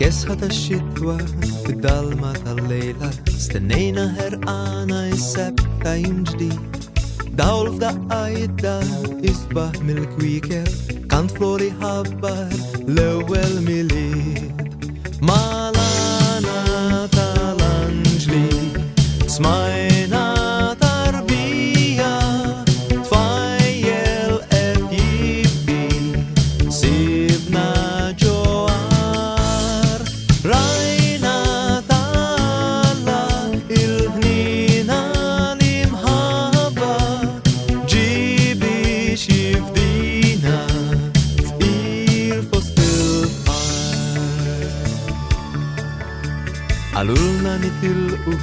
Kesħa tax-xitwa fid-dalma tal-lejla stennejna ħerqana is-sebt ta' jum ġdid. Dawl f'daqqa jidda isbaħ mill-kwiker Kant fl-għoli ħabbar l-ewwel milied. Mal-għana tal-anġli smajna tarbija tfajjel qed jibki sibna ġoar. Rajna tal-Alla l-ħniena l-imħabba ġibi xifdina f'qir fost il-bħar. Għalulna nitilqu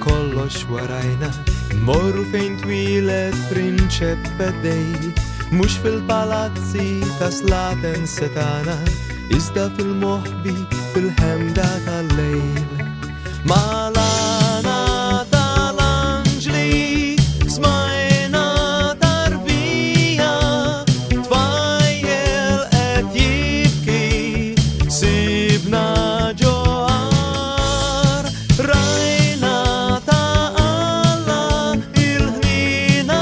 kollox warajna morru fejn twilet prinċep fedej mux fil-palazzi ta' slaten setana iżda fil-moħbi fil-ħemda tal-lejl. Mal-għana tal-anġli smajna tarbija tfajjel qed jibki sibna ġoar. Rajna ta' Alla l-ħniena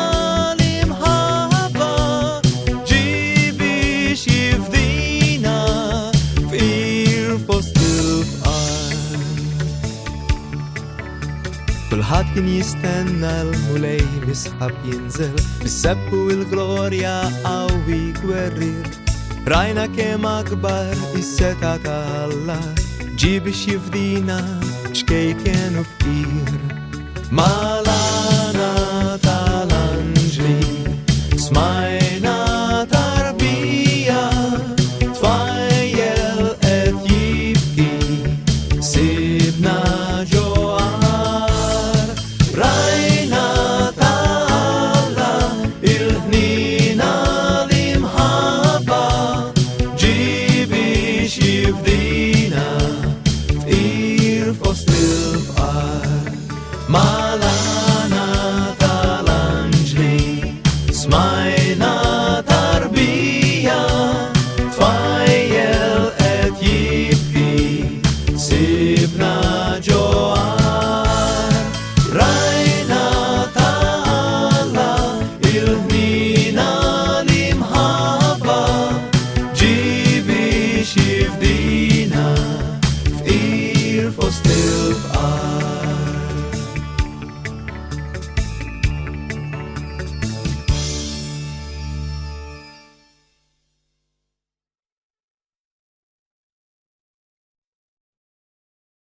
l-imħabba ġibi xifdina f'qir fost il-bqar. Kulħadd kien jistenna l-mulej misħab jinżel bis-sebbu il-glorja qawwi gwerrir. Rajna kemm akbar is-seta ta' Alla ġibi xifdina xkejken u fqir. Mal-għana tal-anġli smajna tarbija tfajjel qed jibki sibna ġoar. Rajna tal-Alla l-ħniena l-imħabba ġibi xifdina f'qir fost il-bqar. Mal-għana tal-anġli smajna tarbija tfajjel qed jibki sibna ġoar. Rajna tal-Alla l-ħniena